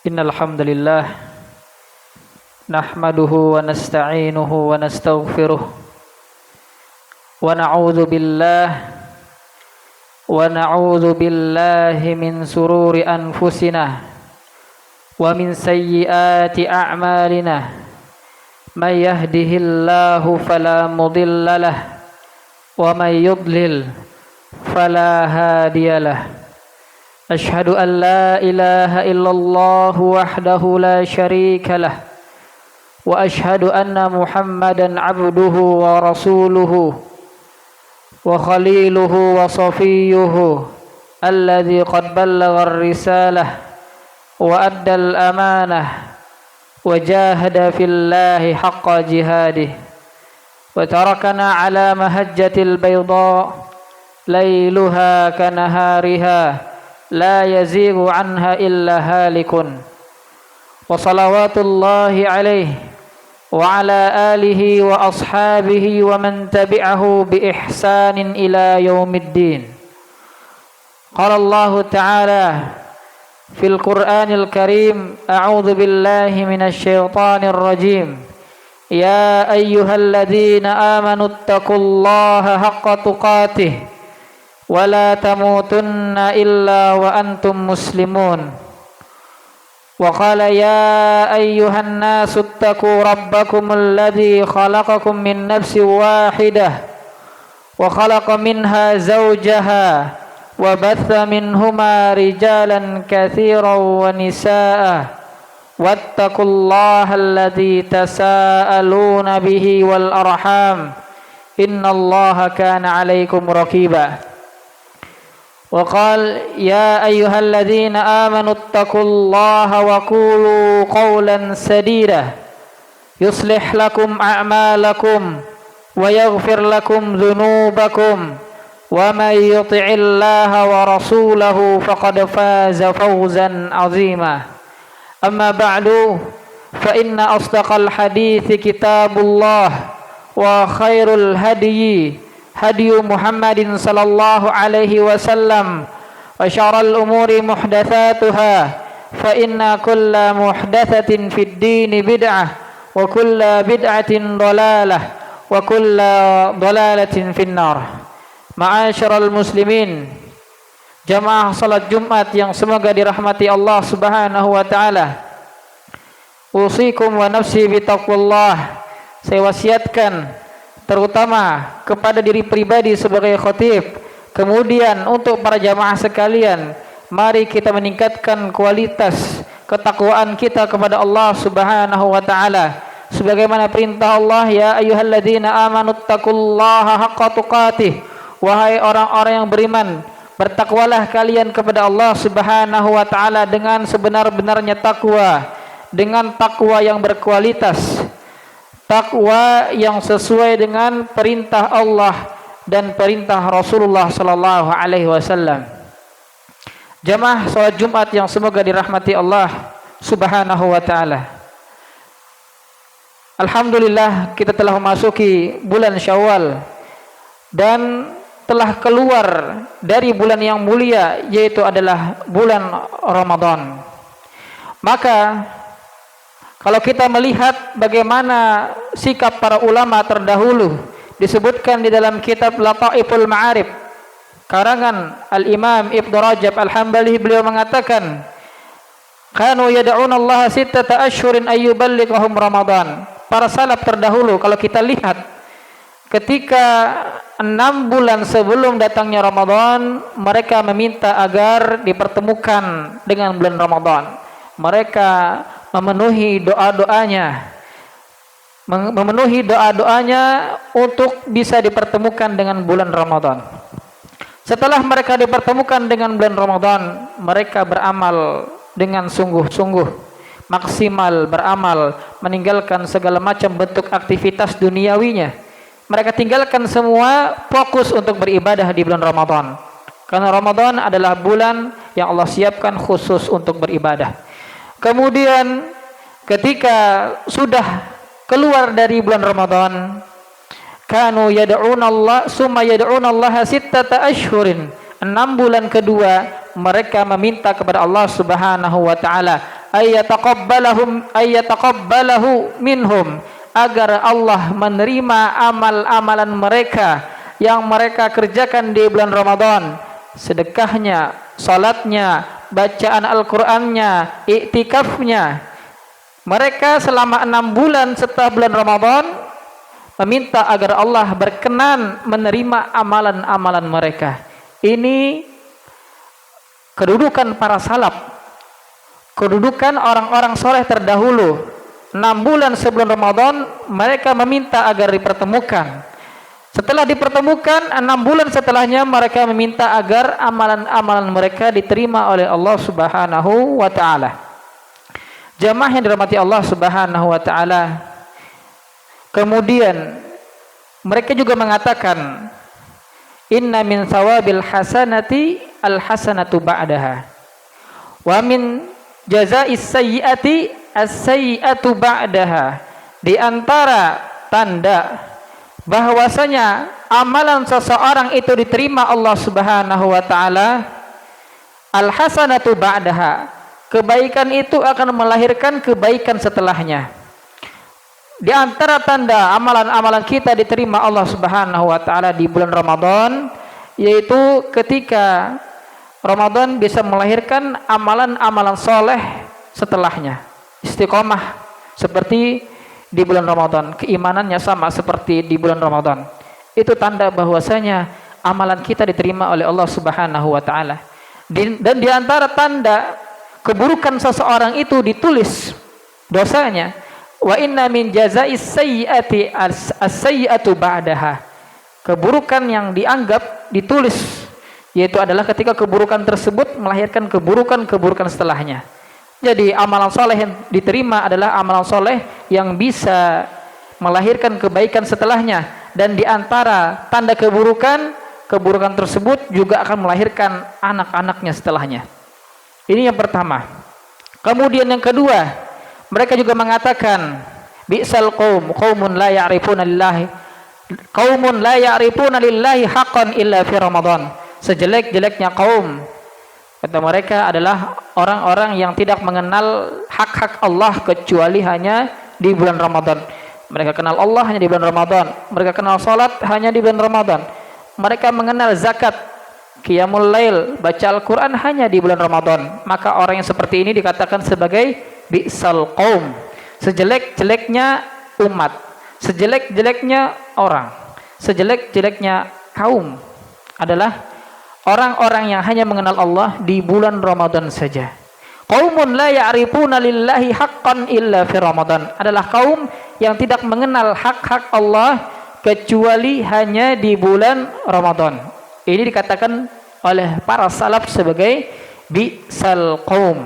Innal hamdalillah nahmaduhu wa nasta'inuhu wa nastaghfiruh wa na'udzu billahi min sururi anfusina wa min sayyiati a'malina may yahdihillahu fala mudilla lahu wa may yudlil fala hadiyalah. Ashhadu an la ilaha illallah wahdahu la syarika lah wa ashhadu anna Muhammadan abduhu wa rasuluhu wa khaliluhu wa safiyuhu alladhi qad ballagha ar-risalah wa adda al-amanah wa jahada fillahi haqqa jihadih wa tarakana ala mahajjatil bayda layluha kanahariha la yazighu anha illa halikun wa salawatullahi alaihi wa ala alihi wa ashabihi wa man tabi'ahu bi ihsanin ila yaumiddin. Qala Allah ta'ala fil Qur'anil Karim, a'udzu billahi minasy syaithanir rajim. Ya ayyuhalladzina amanu taqullaha haqqa tuqatih wa la tamutunna illa wa antum muslimun. Wa qala ya ayyuhan nasu ittaqu rabbakumul ladzi khalaqakum min nafsin wahidah wa khalaqa minha zawjaha wa batha minhuma rijalan katsiran wa nisaa'a wattaqullaha alladzi tasaaluna bihi wal arham innallaha kana 'alaikum raqiba. وقال يا أيها الذين آمنوا اتقوا الله وقولوا قولا سديدا يصلح لكم أعمالكم ويغفر لكم ذنوبكم ومن يطع الله ورسوله فقد فاز فوزا عظيما. أما بعد فإن أصدق الحديث كتاب الله وخير الهدي هدي محمد صلى الله عليه وسلم وشر الأمور محدثاتها فإن كل محدثة في الدين بدعة وكل بدعة ضلالة وكل ضلالة في النار. Ma'asyiral muslimin, jamaah salat Jumat yang semoga dirahmati Allah Subhanahu wa taala. Usikum wa nafsi bitaqwallah. Saya wasiatkan terutama kepada diri pribadi sebagai khatib, kemudian untuk para jamaah sekalian, mari kita meningkatkan kualitas ketakwaan kita kepada Allah Subhanahu wa taala sebagaimana perintah Allah, ya ayyuhalladzina amanu taqullaha haqqa tuqatih, wahai orang-orang yang beriman, bertakwalah kalian kepada Allah Subhanahu wa taala dengan sebenar-benarnya takwa, dengan takwa yang berkualitas, takwa yang sesuai dengan perintah Allah dan perintah Rasulullah sallallahu alaihi wasallam. Jamaah salat Jumat yang semoga dirahmati Allah Subhanahu wa taala. Alhamdulillah kita telah memasuki bulan Syawal dan telah keluar dari bulan yang mulia, yaitu adalah bulan Ramadan. Maka kalau kita melihat bagaimana sikap para ulama terdahulu, disebutkan di dalam kitab Lataiful Ma'arif karangan Al-Imam Ibnu Rajab Al-Hambali, beliau mengatakan kanu yad'una Allah sittata asyhurin ayyuballighahum Ramadan. Para salaf terdahulu kalau kita lihat ketika 6 bulan sebelum datangnya Ramadan, mereka meminta agar dipertemukan dengan bulan Ramadan. Mereka memenuhi doa-doanya untuk bisa dipertemukan dengan bulan Ramadan. Setelah mereka dipertemukan dengan bulan Ramadan, mereka beramal dengan sungguh-sungguh, maksimal beramal, meninggalkan segala macam bentuk aktivitas duniawinya. Mereka tinggalkan semua, fokus untuk beribadah di bulan Ramadan. Karena Ramadan adalah bulan yang Allah siapkan khusus untuk beribadah. Kemudian ketika sudah keluar dari bulan Ramadan, kanu yad'una Allah summa yad'una Allah sittata asyhurin. 6 bulan kedua mereka meminta kepada Allah Subhanahu wa taala ayyataqabbalahu minhum, agar Allah menerima amal-amalan mereka yang mereka kerjakan di bulan Ramadan, sedekahnya, salatnya, bacaan Al-Qur'annya, iktikafnya. Mereka selama 6 bulan setelah bulan Ramadan meminta agar Allah berkenan menerima amalan-amalan mereka. Ini kedudukan para salaf, kedudukan orang-orang soleh terdahulu. 6 bulan sebelum Ramadan mereka meminta agar dipertemukan. Setelah dipertemukan 6 bulan setelahnya mereka meminta agar amalan-amalan mereka diterima oleh Allah Subhanahu wa taala. Jamaah yang dirahmati Allah Subhanahu wa taala. Kemudian mereka juga mengatakan, inna min thawabil hasanati al hasanatu ba'daha wa min jaza'is sayyiati as-sayyi'atu ba'daha. Di antara tanda bahwasanya amalan seseorang itu diterima Allah Subhanahu wa taala, al-hasanatu ba'daha, kebaikan itu akan melahirkan kebaikan setelahnya. Di antara tanda amalan-amalan kita diterima Allah Subhanahu wa taala di bulan Ramadan, yaitu ketika Ramadan bisa melahirkan amalan-amalan soleh setelahnya. Istiqomah seperti di bulan Ramadan, keimanannya sama seperti di bulan Ramadan. Itu tanda bahwasanya amalan kita diterima oleh Allah Subhanahu wa taala. Dan di antara tanda keburukan seseorang itu ditulis dosanya, wa inna min jaza'is sayyiati as-sayyi'atu ba'daha. Keburukan yang dianggap ditulis, yaitu adalah ketika keburukan tersebut melahirkan keburukan setelahnya. Jadi amalan soleh yang diterima adalah amalan soleh yang bisa melahirkan kebaikan setelahnya. Dan di antara tanda keburukan tersebut juga akan melahirkan anak-anaknya setelahnya. Ini yang pertama. Kemudian yang kedua, mereka juga mengatakan, bi'sal qaumun la ya'rifuna lillahi haqqan illa fi Ramadan. Sejelek-jeleknya kaum, kata mereka, adalah orang-orang yang tidak mengenal hak-hak Allah kecuali hanya di bulan Ramadan. Mereka kenal Allah hanya di bulan Ramadan. Mereka kenal salat hanya di bulan Ramadan. Mereka mengenal zakat, qiyamul lail, baca Al-Quran hanya di bulan Ramadan. Maka orang yang seperti ini dikatakan sebagai bi'sal qaum, sejelek-jeleknya umat, sejelek-jeleknya orang, sejelek-jeleknya kaum adalah orang-orang yang hanya mengenal Allah di bulan Ramadan saja. Qaumun la ya'rifuna lillahi haqqan illa fi Ramadan, adalah kaum yang tidak mengenal hak-hak Allah kecuali hanya di bulan Ramadan. Ini dikatakan oleh para salaf sebagai bi'sal qaum.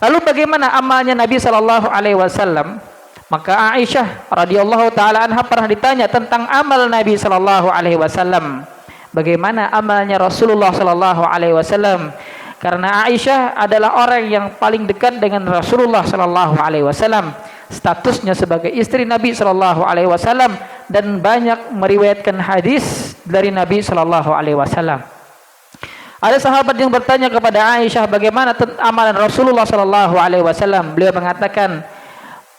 Lalu bagaimana amalnya Nabi sallallahu alaihi wasallam? Maka Aisyah radhiyallahu taala anha pernah ditanya tentang amal Nabi sallallahu alaihi wasallam. Bagaimana amalnya Rasulullah sallallahu alaihi wasallam? Karena Aisyah adalah orang yang paling dekat dengan Rasulullah sallallahu alaihi wasallam, statusnya sebagai istri Nabi sallallahu alaihi wasallam, dan banyak meriwayatkan hadis dari Nabi sallallahu alaihi wasallam. Ada sahabat yang bertanya kepada Aisyah, bagaimana amalan Rasulullah sallallahu alaihi wasallam? Beliau mengatakan,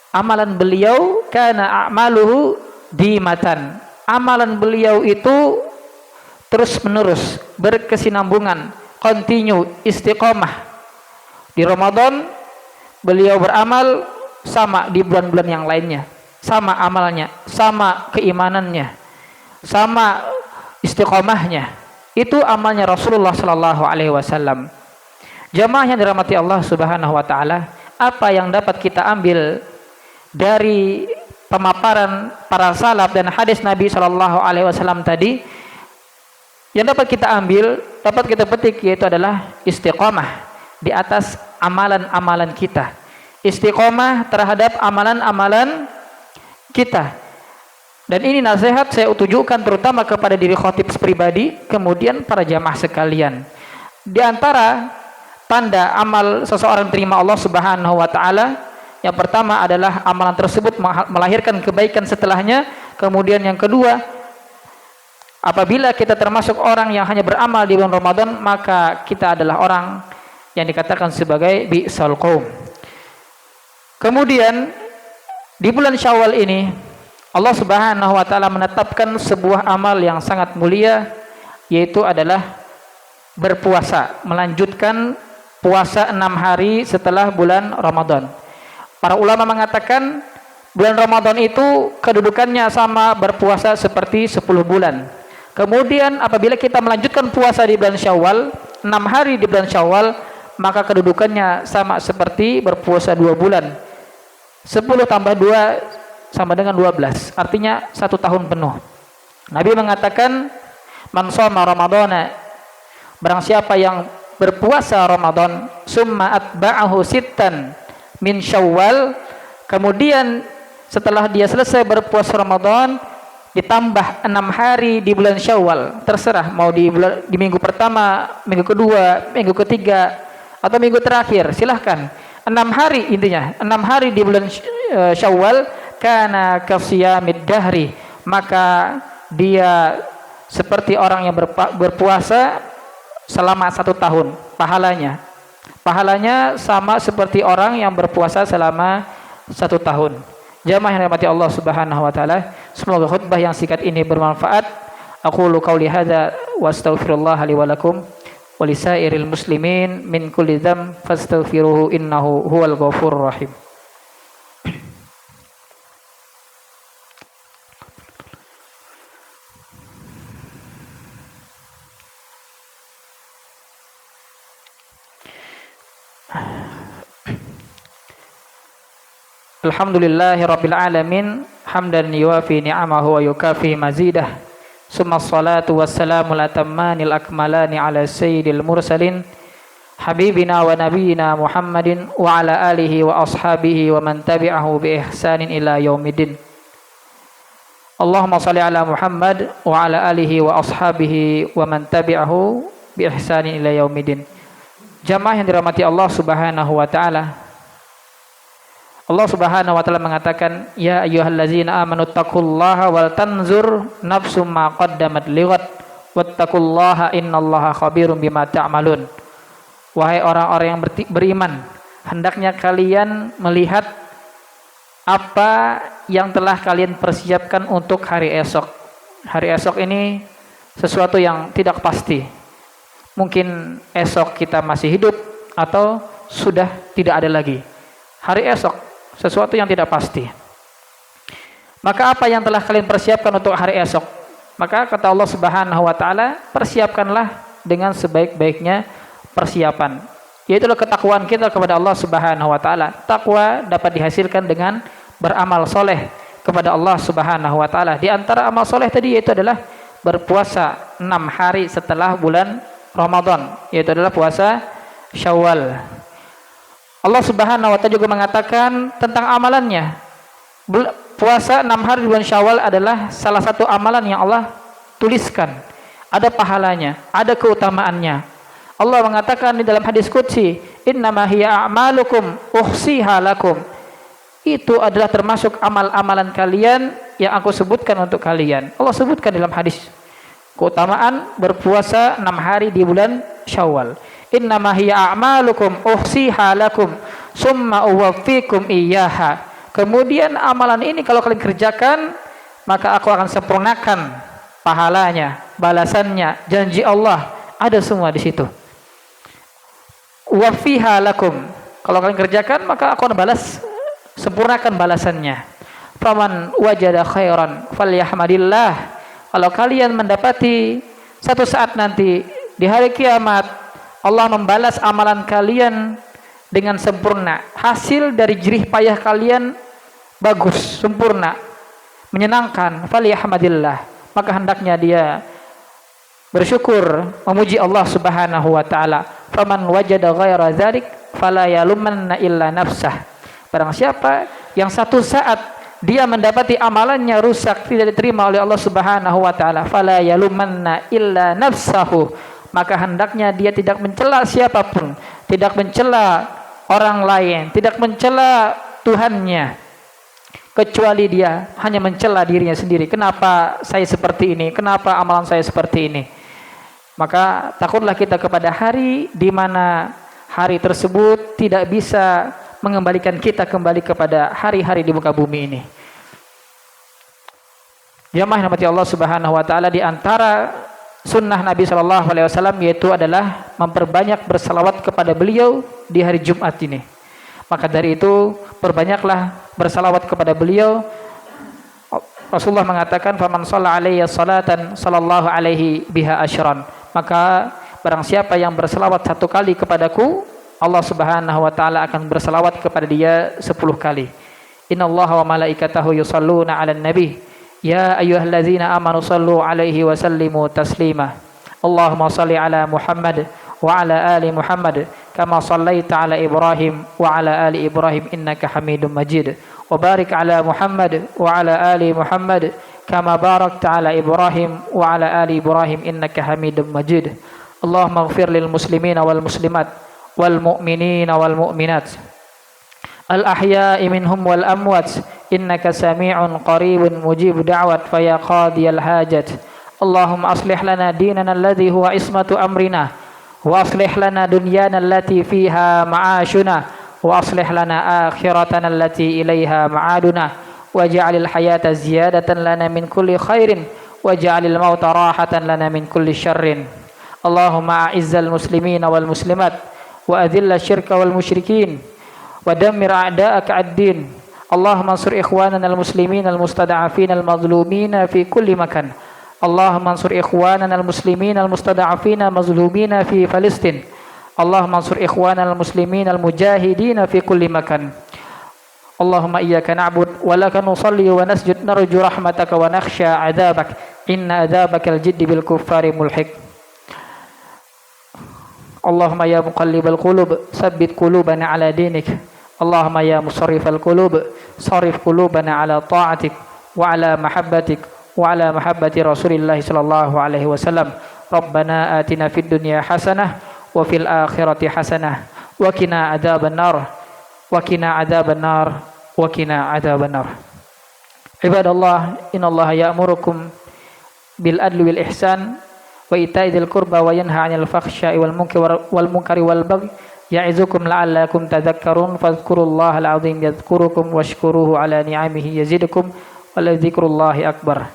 amalan beliau kana a'maluhu dimatan. Amalan beliau itu terus menerus, berkesinambungan, continue, istiqomah. Di Ramadan beliau beramal sama di bulan-bulan yang lainnya, sama amalnya, sama keimanannya, sama istiqomahnya. Itu amalnya Rasulullah sallallahu alaihi wasallam. Jamaah yang dirahmati Allah Subhanahu wa taala, apa yang dapat kita ambil dari pemaparan para salaf dan hadis Nabi sallallahu alaihi wasallam tadi? Yang dapat kita ambil, dapat kita petik, yaitu adalah istiqomah di atas amalan-amalan kita. Istiqomah terhadap amalan-amalan kita. Dan ini nasihat saya tujukan terutama kepada diri khatib pribadi, kemudian para jamaah sekalian. Di antara tanda amal seseorang terima Allah Subhanahu wa taala, yang pertama adalah amalan tersebut melahirkan kebaikan setelahnya. Kemudian yang kedua, apabila kita termasuk orang yang hanya beramal di bulan Ramadan, maka kita adalah orang yang dikatakan sebagai bi'sal qaum. Kemudian di bulan Syawal ini Allah Subhanahu wa taala menetapkan sebuah amal yang sangat mulia, yaitu adalah berpuasa, melanjutkan puasa 6 hari setelah bulan Ramadan. Para ulama mengatakan bulan Ramadan itu kedudukannya sama berpuasa seperti 10 bulan. Kemudian apabila kita melanjutkan puasa di bulan Syawal, 6 hari di bulan Syawal, maka kedudukannya sama seperti berpuasa 2 bulan. 10 tambah 2 sama dengan 12, artinya 1 tahun penuh. Nabi mengatakan, man shoma ramadhana, barang siapa yang berpuasa Ramadan, summa atba'ahu sittan min Syawal, kemudian setelah dia selesai berpuasa Ramadan ditambah 6 hari di bulan Syawal, terserah mau di minggu pertama, minggu kedua, minggu ketiga, atau minggu terakhir, silahkan. 6 hari intinya, 6 hari di bulan Syawal, kana kasiyamid dahri, maka dia seperti orang yang berpuasa selama 1 tahun. Pahalanya sama seperti orang yang berpuasa selama 1 tahun. Jamaah yang dirahmati Allah Subhanahu wa taala, semoga khutbah yang singkat ini bermanfaat. Aqulu qauli hadza wa astaghfirullah li wa lakum wa lisairil muslimin min kulli dzam fastaghfiruhu innahu huwal ghafurur rahim. Alhamdulillahi rabbil alamin, hamdan yuwafi ni'amahu wa yukafi mazidah. Summa salatu wassalamu latammanil akmalani ala sayyidil mursalin habibina wa nabiyina Muhammadin wa ala alihi wa ashabihi wa man tabi'ahu bi ihsanin ila yaumiddin. Allahumma salli ala Muhammad wa ala alihi wa ashabihi wa man tabi'ahu bi ihsanin ila yaumiddin. Jamaah yang dirahmati Allah Subhanahu wa taala, Allah Subhanahu wa taala mengatakan, ya ayyuhallazina amanu taqullaha wal tanzur nafsum ma qaddamat lighad wattaqullaha innallaha khabirum bima ta'malun. Wahai orang-orang yang beriman, hendaknya kalian melihat apa yang telah kalian persiapkan untuk hari esok. Hari esok ini sesuatu yang tidak pasti. Mungkin esok kita masih hidup atau sudah tidak ada lagi. Hari esok sesuatu yang tidak pasti. Maka apa yang telah kalian persiapkan untuk hari esok? Maka kata Allah Subhanahu wa taala, persiapkanlah dengan sebaik-baiknya persiapan. Yaitu ketakwaan kita kepada Allah Subhanahu wa taala. Takwa dapat dihasilkan dengan beramal soleh kepada Allah Subhanahu wa taala. Di antara amal soleh tadi yaitu adalah berpuasa 6 hari setelah bulan Ramadan, yaitu adalah puasa Syawal. Allah Subhanahu wa taala juga mengatakan tentang amalannya. Puasa 6 hari bulan Syawal adalah salah satu amalan yang Allah tuliskan. Ada pahalanya, ada keutamaannya. Allah mengatakan di dalam hadis qudsi, "Innama hiya a'malukum uhsiha lakum." Itu adalah termasuk amal-amalan kalian yang aku sebutkan untuk kalian. Allah sebutkan dalam hadis keutamaan berpuasa 6 hari di bulan Syawal. Innama hiya a'malukum uhsiha lakum summa uwaffikum iyyaha. Kemudian amalan ini kalau kalian kerjakan, maka aku akan sempurnakan pahalanya, balasannya, janji Allah ada semua di situ. Wafiha lakum, kalau kalian kerjakan maka aku akan balas, sempurnakan balasannya. Faman wajada khairan falyahmadillah. Kalau kalian mendapati satu saat nanti di hari kiamat Allah membalas amalan kalian dengan sempurna, hasil dari jerih payah kalian bagus, sempurna, menyenangkan, falyahmadillah, maka hendaknya dia bersyukur, memuji Allah Subhanahu wa taala. Faman wajada ghaira dzalik fala yalumanna illa nafsah. Barang siapa yang satu saat dia mendapati amalannya rusak, tidak diterima oleh Allah Subhanahu wa taala, fala yalumanna illa nafsahu, maka hendaknya dia tidak mencela siapapun, tidak mencela orang lain, tidak mencela Tuhannya, kecuali dia hanya mencela dirinya sendiri. Kenapa saya seperti ini? Kenapa amalan saya seperti ini? Maka takutlah kita kepada hari di mana hari tersebut tidak bisa mengembalikan kita kembali kepada hari-hari di muka bumi ini. Jamaah rahmati Allah Subhanahu wa taala, di antara sunnah Nabi sallallahu alaihi wasallam yaitu adalah memperbanyak bersalawat kepada beliau di hari Jumat ini. Maka dari itu perbanyaklah bersalawat kepada beliau. Rasulullah mengatakan, "Faman shalla alayya salatan sallallahu alaihi biha asyran." Maka barang siapa yang bersalawat satu kali kepadaku, Allah Subhanahu wa taala akan bersalawat kepada dia 10 kali. Innallaha wa malaikatahu yusholluna 'alan nabi. Ya ayyuhalladzina amanu sallu alaihi wa sallimu taslima. Allahumma salli ala Muhammad wa ala ali Muhammad kama sallaita ala Ibrahim wa ala ali Ibrahim innaka Hamidum Majid. Wa barik ala Muhammad wa ala ali Muhammad kama barakta ala Ibrahim wa ala ali Ibrahim innaka Hamidum Majid. Allahumma ighfir lil muslimina wal muslimat wal mu'minina wal mu'minat al ahya'i minhum wal amwat innaka sami'un qaribun mujib da'wat faya qadiyal hajat. Allahumma aslih lana dinana alladhi huwa ismatu amrina wa aslih lana dunyana allati fiha ma'ashuna wa aslih lana akhiratana allati ilaiha ma'aduna waj'alil hayata ziyadatan lana min kulli khairin waj'alil mauta rahatan lana min kulli syarrin. Allahumma a'izzal muslimina wal muslimat wa adhilla syirka wal musyrikin wa dammir a'da'aka ad-din. Allahumma ansur ikhwanana al-muslimin al-mustada'afin al-mazlumin fi kulli makan. Allahumma ansur ikhwanana al-muslimin al-mustada'afin al-mazlumin fi Palestin. Allahumma ansur ikhwanana al-muslimin al-mujahidin fi kulli makan. Allahumma iyyaka na'bud wa laka nusalli wa nasjud narju rahmataka wa nakhsha 'adzabak inna 'adzabakal jiddi bil kuffari mulhiq. Allahumma ya muqallibal qulub tsabbit qulubana ala dinik. Allahumma ya musarrifal qulub sarif qulubana ala ta'atik wa ala mahabbatik wa ala mahabbati Rasulillah sallallahu alaihi wasallam. Rabbana atina fid dunya hasanah wa fil akhirati hasanah wa qina adzaban nar wa qina adzaban nar wa qina adzaban nar. Ibadallah, innallaha ya'murukum bil adli wal ihsan wa ita'i dzil qurba wa yanha 'anil fakhsya'i wal munkari wal baghi ya'izukum la'allakum tadhakkarun fadhkurullaha al-'azim yadhkurukum washkuruhu 'ala ni'amihi yazidukum wa la dzikrullahi akbar.